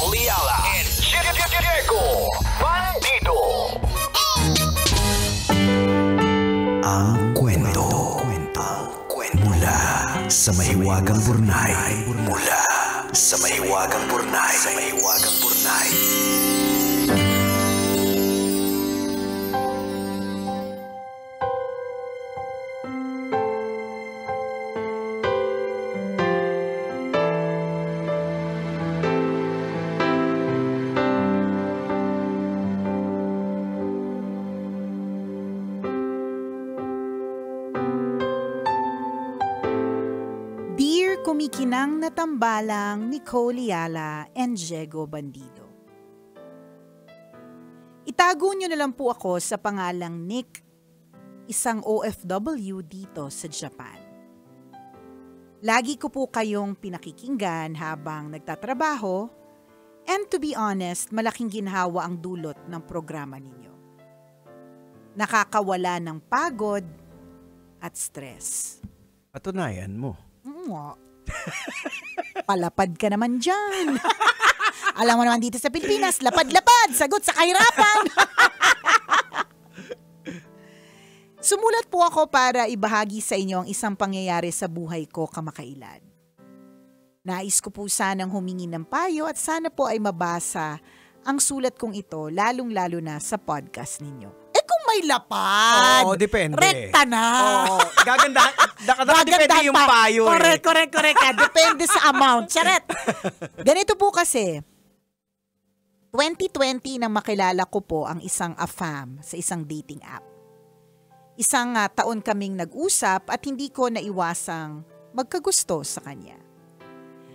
Nicole Liala and Diego Bandido. Ang kwento. Mula sa mahiwagang Burnay. Mula sa mahiwagang Burnay. Kumikinang na tambalang Nicole Liala and Diego Bandido. Itago niyo na lang po ako sa pangalang Nick, isang OFW dito sa Japan. Lagi ko po kayong pinakikinggan habang nagtatrabaho, and to be honest, malaking ginhawa ang dulot ng programa ninyo. Nakakawala ng pagod at stress. Patunayan mo. Palapad ka naman dyan. Alam mo naman dito sa Pilipinas, lapad-lapad, sagot sa kahirapan. Sumulat po ako para ibahagi sa inyo ang isang pangyayari sa buhay ko kamakailan. Nais ko po sanang humingi ng payo at sana po ay mabasa ang sulat kong ito, lalong-lalo na sa podcast ninyo. Kung may lapad. Oo, depende. Rekta na. Oo, gaganda. Depende yung payo. Correct. Depende sa amount. Charet. Ganito po kasi, 2020 nang makilala ko po ang isang AFAM sa isang dating app. Isang taon kaming nag-usap at hindi ko naiwasang magkagusto sa kanya.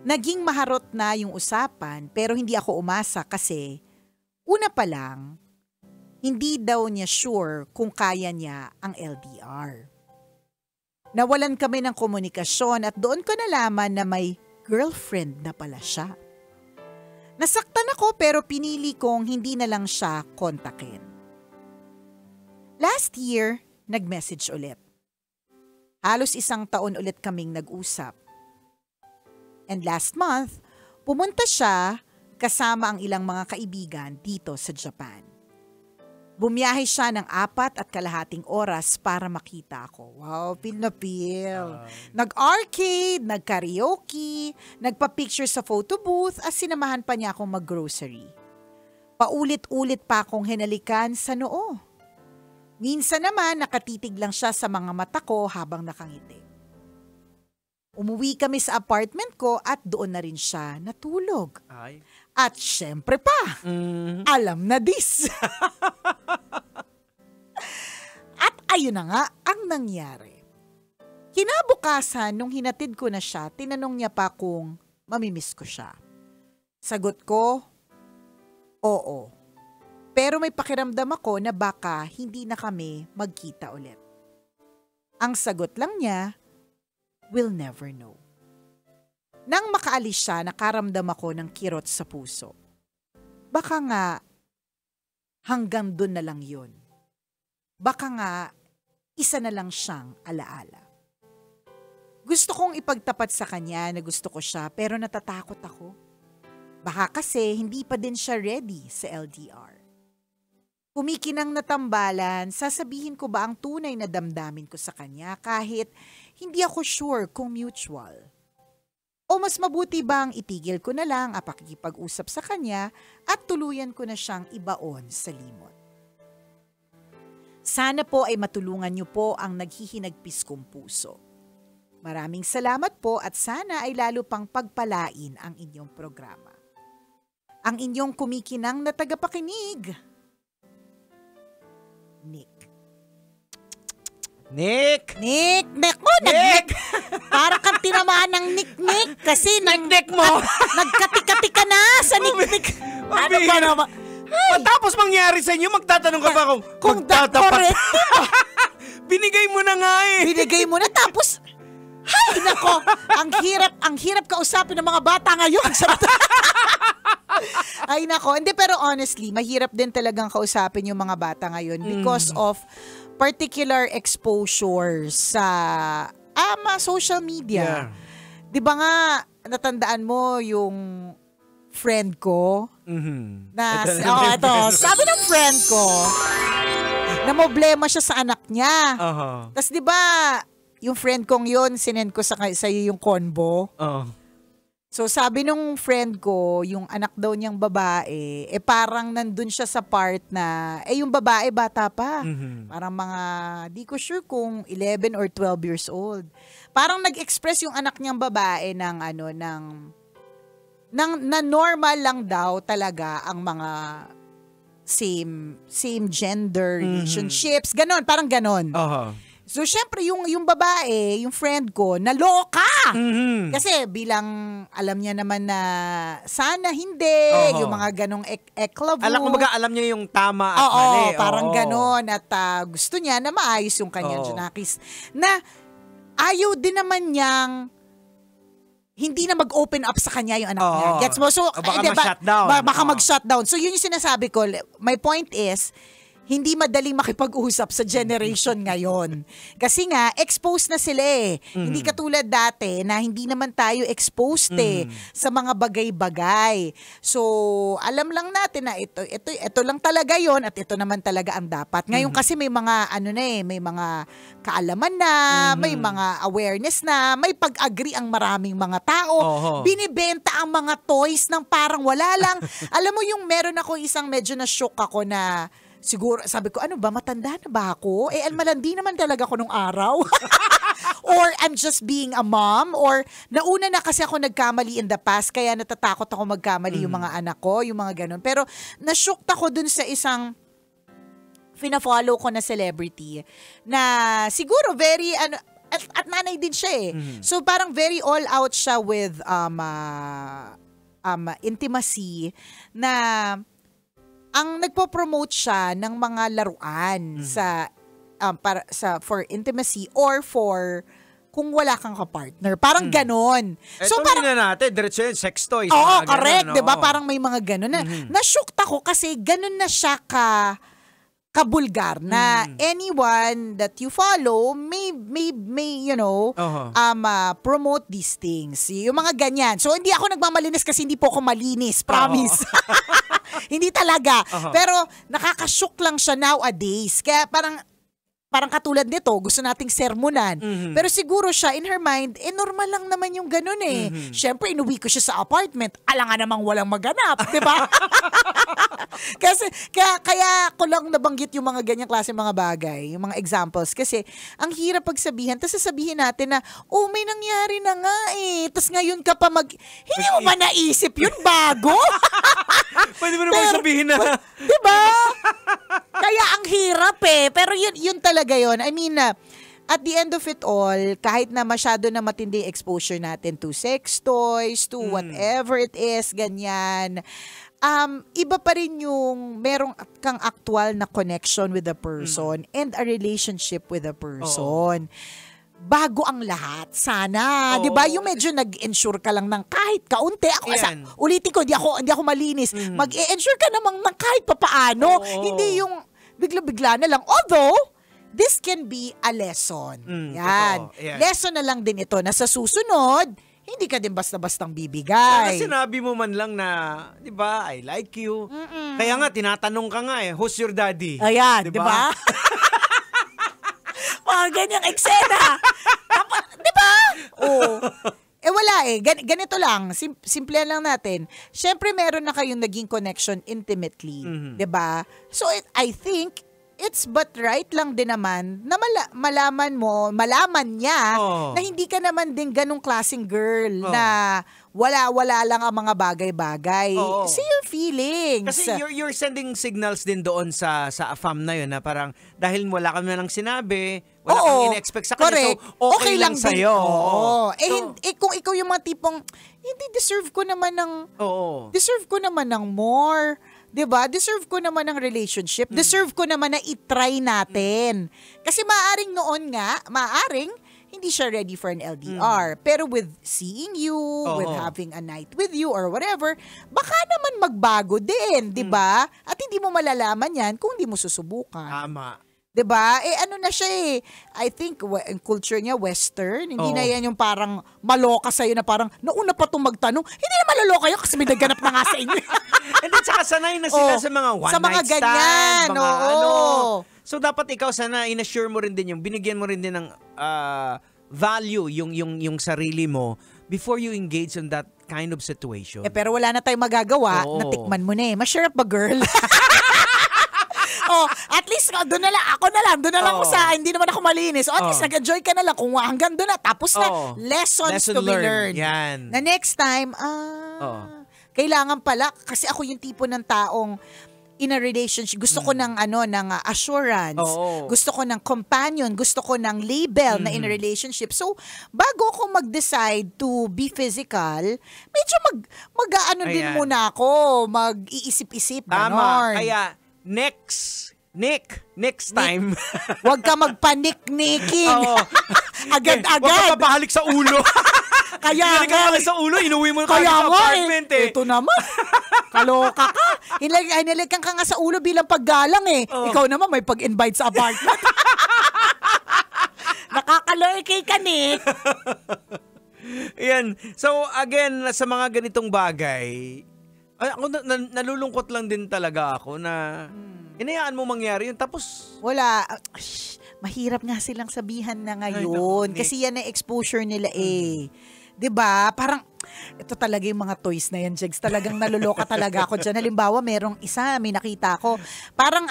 Naging maharot na yung usapan pero hindi ako umasa kasi una pa lang, hindi daw niya sure kung kaya niya ang LDR. Nawalan kami ng komunikasyon at doon ko nalaman na may girlfriend na pala siya. Nasaktan ako pero pinili kong hindi na lang siya kontakin. Last year, nag-message ulit. Halos isang taon ulit kaming nag-usap. And last month, pumunta siya kasama ang ilang mga kaibigan dito sa Japan. Bumiyahe siya ng 4.5 oras para makita ako. Wow, feel na feel. Nag-arcade, nag-karaoke, nagpa-picture sa photo booth at sinamahan pa niya akong mag-grocery. Paulit-ulit pa akong hinalikan sa noo. Minsan naman nakatitig lang siya sa mga mata ko habang nakangiti. Umuwi kami sa apartment ko at doon na rin siya natulog. Ay. At syempre pa, alam na this. At ayun na nga ang nangyari. Kinabukasan nung hinatid ko na siya, tinanong niya pa kung mamimiss ko siya. Sagot ko, oo. Pero may pakiramdam ako na baka hindi na kami magkita ulit. Ang sagot lang niya, we'll never know. Nang makaalis siya, nakaramdam ako ng kirot sa puso. Baka nga, hanggang dun na lang yun. Baka nga, isa na lang siyang alaala. Gusto kong ipagtapat sa kanya na gusto ko siya pero natatakot ako. Baka kasi hindi pa din siya ready sa LDR. Kumikinang natambalan, sasabihin ko ba ang tunay na damdamin ko sa kanya kahit hindi ako sure kung mutual. O mas mabuti bang itigil ko na lang ang pakikipag-usap sa kanya at tuluyan ko na siyang ibaon sa limot. Sana po ay matulungan niyo po ang naghihinagpis kong puso. Maraming salamat po at sana ay lalo pang pagpalain ang inyong programa. Ang inyong kumikinang na tagapakinig, Nick. Nick mo, Nick! Para kang tinamaan ng Nick kasi Nick mo! Nagkati-kati ka na sa Nick. Ano ba naman? Matapos mangyari sa inyo, magtatanong ka pa kung tatapat. Binigay mo na nga eh. Binigay mo na tapos, ay nako, ang hirap kausapin ng mga bata ngayon. Ay nako, hindi pero honestly, mahirap din talagang kausapin yung mga bata ngayon because of particular exposure sa social media. Yeah. 'Di ba nga natandaan mo yung friend ko, na, ito, sabi ng friend ko, na problema siya sa anak niya. Tapos di ba, yung friend kong yun, sinend ko sa iyo yung convo. So sabi nung friend ko, yung anak daw niyang babae, parang nandun siya sa part na, yung babae bata pa. Parang mga, di ko sure kung 11 or 12 years old. Parang nag-express yung anak niyang babae ng na normal lang daw talaga ang mga same gender relationships. Ganon, parang ganon. So, syempre, yung babae, yung friend ko, naloka! Kasi bilang alam niya naman na sana hindi, yung mga ganong eklavu. Alam niya yung tama at mali. Parang ganon. At gusto niya na maayos yung kanyang junakis. Na ayaw din naman niyang hindi na mag-open up sa kanya yung anak niya. Gets mo? So, baka mag-shutdown. Baka mag-shutdown. So, yun yung sinasabi ko. My point is, hindi madaling makipag-usap sa generation ngayon. Kasi nga, exposed na sila eh. Hindi katulad dati na hindi naman tayo exposed sa mga bagay-bagay. So, alam lang natin na ito lang talaga yon at ito naman talaga ang dapat. Ngayon kasi may mga, may mga kaalaman na, may mga awareness na, may pag-agree ang maraming mga tao. Binibenta ang mga toys ng parang wala lang. Alam mo yung meron ako isang medyo na-shock ako na siguro, sabi ko, ano ba, matanda na ba ako? Malandi naman talaga ako nung araw. Or I'm just being a mom. Or nauna na kasi ako nagkamali in the past, kaya natatakot ako magkamali yung mga anak ko, yung mga ganun. Pero nashocked ako dun sa isang fina-follow ko na celebrity na siguro very, at nanay din siya eh. So parang very all out siya with intimacy na ang nagpo-promote siya ng mga laruan for intimacy or for kung wala kang ka-partner. Parang ganon. So parang na natin, diretso yun, sex toys. Correct, 'di ba? Parang may mga ganon na. Na-shocked ako kasi ganon na siya kabulgar na anyone that you follow may promote these things. Yung mga ganyan. So hindi ako nagmamalinis kasi hindi po ako malinis, promise. Hindi talaga. Pero nakakashock lang siya nowadays. Kaya parang katulad nito, gusto nating sermonan. Pero siguro siya, in her mind, normal lang naman yung ganun eh. Siyempre, inuwi ko siya sa apartment. Alangan namang walang maganap, di ba? Kasi, kaya ko lang nabanggit yung mga ganyang klase mga bagay, yung mga examples. Kasi, ang hirap pagsabihan, tapos sasabihin natin na, may nangyari na nga eh. Tapos ngayon ka pa hindi mo ba naisip yun bago? Pwede mo naman sabihin na. Di ba? Kaya ang hirap eh. Pero yun talaga yun. I mean, at the end of it all, kahit na masyado na matindi exposure natin to sex toys, to whatever it is, ganyan, iba pa rin yung merong kang actual na connection with the person and a relationship with the person. Bago ang lahat, sana. 'Di ba? Yung medyo nag-ensure ka lang ng kahit kaunti. Ulitin ko, hindi ako malinis. Mag-e-ensure ka namang ng kahit papaano. Hindi yung bigla-bigla na lang. Although, this can be a lesson. Yan. Lesson na lang din ito na sa susunod, hindi ka din basta-bastang bibigay. Sana sinabi mo man lang na, 'di ba, I like you. Kaya nga tinatanong ka nga who's your daddy? Ayan, 'di ba? Mga ganyang eksena. Di ba? Wala eh. Ganito lang. Simple lang natin. Siyempre, meron na kayong naging connection intimately. Di ba? So, I think, it's but right lang din naman na malaman niya na hindi ka naman din ganong klaseng girl na wala lang ang mga bagay-bagay. See your feelings. Kasi you're sending signals din doon sa AFAM na yun na parang dahil wala ka nalang sinabi, wala kang in-expect sa kanya, so okay lang sa'yo. Kung ikaw yung mga tipong, hindi deserve ko naman ng more. 'Di ba? Deserve ko naman ng relationship. Deserve ko naman na i-try natin. Kasi maaring hindi siya ready for an LDR. Pero with seeing you, with having a night with you or whatever, baka naman magbago din, 'di ba? At hindi mo malalaman 'yan kung hindi mo susubukan. Tama. 'Diba? Ano na siya I think ang culture niya western. Hindi Oo. na yan yung parang maloka sa'yo na parang nauna pa itong magtanong. Hindi na maloloka yun kasi may nagganap na nga sa inyo. And then saka sanay na sila sa mga one sa mga night stand. ganyan. Mga Oo. So dapat ikaw sana in-assure mo rin din binigyan mo rin din ng value yung sarili mo before you engage in that kind of situation. Pero wala na tayong magagawa. Oo. Natikman mo na Masarap ba, girl? At least doon na lang, ako na lang sa, hindi naman ako malinis. At least nag-enjoy ka na lang kung hanggang doon na. Tapos na, lessons to be learned. Yan. Na next time, kailangan pala, kasi ako yung tipo ng taong in a relationship, gusto ko ng assurance. Gusto ko ng companion, gusto ko ng label na in a relationship. So, bago ako mag-decide to be physical, medyo din muna ako, mag-iisip-isip, Tama. ganon. Kaya, next time. Huwag ka magpanik-niking. Agad-agad. Huwag ka papahalik sa ulo. Kaya nga. Sa ulo, inuwi mo ka Kaya sa nga apartment Ito naman. Kaloka ka. Hinalikan ka nga sa ulo bilang paggalang Ikaw naman may pag-invite sa apartment. Nakakalorkay ka, Nick. Yan. So, again, sa mga ganitong bagay, ako nalulungkot lang din talaga ako na inayaan mo mangyari yun. Tapos, wala. Mahirap nga silang sabihan na ngayon. Kasi yan ang exposure nila 'Di ba? Parang, ito talaga yung mga toys na yan, Jegs. Talagang naluloka talaga ako dyan. Halimbawa, merong isa, may nakita ko. Parang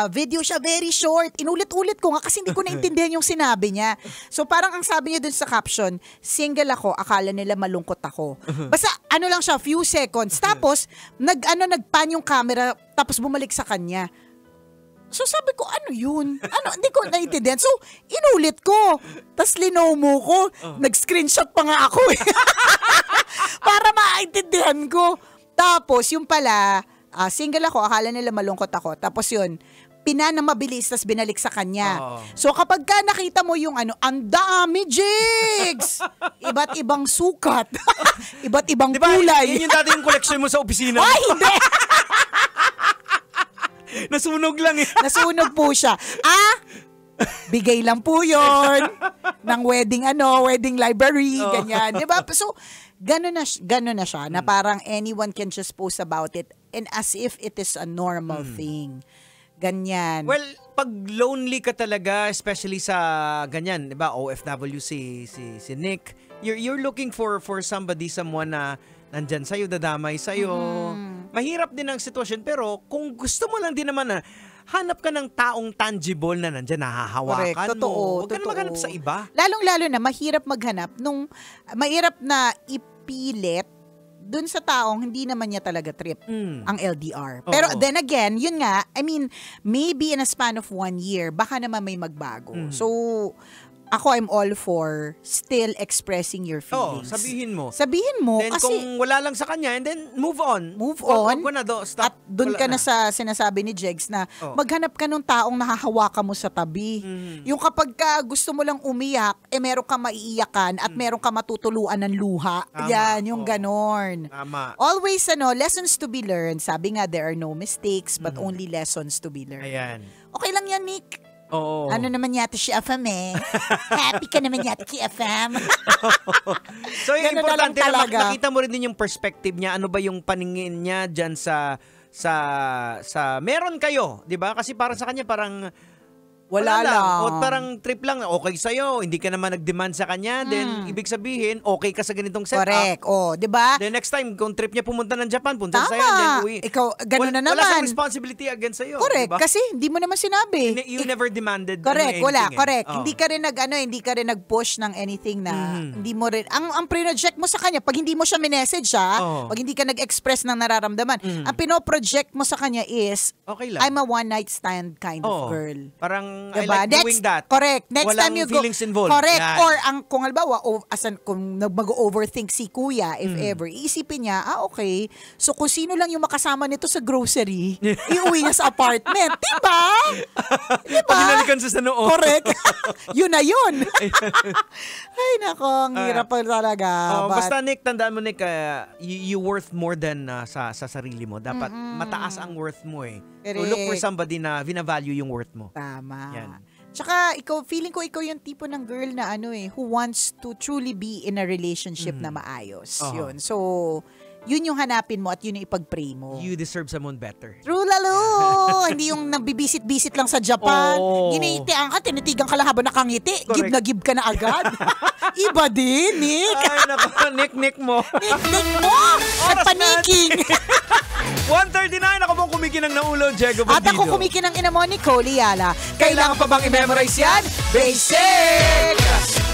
video siya, very short. Inulit-ulit ko nga kasi hindi ko naintindihan yung sinabi niya. So parang ang sabi niya dun sa caption, single ako, akala nila malungkot ako. Basta lang siya, few seconds. Tapos, nagpan yung camera, tapos bumalik sa kanya. So sabi ko, ano yun? Hindi ko naiintindihan. So, inulit ko. Tapos linomo ko. Nag-screenshot pa nga ako para maintindihan ko. Tapos, yung pala, single ako, akala nila malungkot ako. Tapos yun, pinana mabilis, tapos binalik sa kanya. So kapag ka nakita mo yung ang dami, Jigs! Iba't ibang sukat. Iba't ibang kulay. Yun yung dati yung collection mo sa opisina. Ay, hindi! Nasunog lang Nasunog po siya. Bigay lang po yon ng wedding library, ganyan. Diba? So, gano'n na siya, na parang anyone can just post about it and as if it is a normal thing. Ganyan. Well, pag lonely ka talaga, especially sa ganyan, diba, OFW si Nick, you're looking for someone na nandyan sa'yo, dadamay sa'yo. Mahirap din ang sitwasyon, pero kung gusto mo lang din naman na hanap ka ng taong tangible na nandyan, nahahawakan Correct. Totoo, mo. Huwag ka na totoo. maghanap sa iba. Lalong-lalo na, mahirap maghanap mahirap na ipilit dun sa taong hindi naman niya talaga trip ang LDR. Pero then again, yun nga, I mean, maybe in a span of 1 year, baka naman may magbago. So, ako, I'm all for still expressing your feelings. Sabihin mo. Sabihin mo, Then kasi kung wala lang sa kanya, and then move on. Wag na stop. At dun ka na sa sinasabi ni Jegs na maghanap ka ng taong nahahawakan mo sa tabi. Yung kapag ka gusto mo lang umiyak, meron ka maiiyakan at meron ka matutuluan ng luha. Tama. Yan, yung ganon. Tama. Always, lessons to be learned. Sabi nga, there are no mistakes but only lessons to be learned. Ayan. Okay lang yan, Nick. Oo. Ano naman yata si Afam Happy ka naman yata si Afam. So, yung importante na talaga. makita mo rin din yung perspective niya. Ano ba yung paningin niya dyan sa meron kayo, di ba? Kasi para sa kanya parang Wala lang. O parang trip lang, okay sa'yo, hindi ka naman nag-demand sa kanya, then ibig sabihin, okay ka sa ganitong setup. Correct. Di ba? Then next time, kung trip niya pumunta ng Japan, punta Tama. sa'yo, then uwi. Ikaw, ganun na naman. Wala siyang responsibility against sa'yo. Correct. Diba? Kasi hindi mo naman sinabi. You never demanded Correct. anything. Wala. Correct. Oh. Hindi ka rin nag-push ng anything na hindi mo rin. Ang pre-project mo sa kanya, pag hindi mo siya minessage pag hindi ka nag-express ng nararamdaman, ang pino-project mo sa kanya is, okay lang. I'm a one-night stand kind of girl. Parang, Diba? I like doing that. Correct. Next Walang time you go. feelings involved. Correct. Yan. Or kung halimbawa, kung mag-overthink si kuya, if ever, iisipin niya, okay, so kung sino lang yung makasama nito sa grocery, iuwi niya sa apartment. Diba? Diba? Pag hinalikan sa noo. Correct. Yun na yun. Ay, nako, ang hirap pa talaga. Basta Nick, tandaan mo Nick, you worth more than sa sarili mo. Dapat mataas ang worth mo So look for somebody na vina-value yung worth mo. Tama. Yan. Tsaka feeling ko ikaw yung tipo ng girl na who wants to truly be in a relationship na maayos. Uh-huh. Yun. So, yun yung hanapin mo at yun yung ipag-pray mo. You deserve someone better. True lalo! Hindi yung nabibisit-bisit lang sa Japan. Oo. Ginitian ka, tinitigan ka lang habang nakangiti. Correct. Gib na gib ka na agad. Iba din, Nick. Ay, naku, Nick mo. Nick mo! At paniking! 1:39, ako pong kumikinang na ulo, Diego At Bandido. ako kumikinang ina mo, Nicole Yala. Kailangan pa bang i-memorize yan? Basic!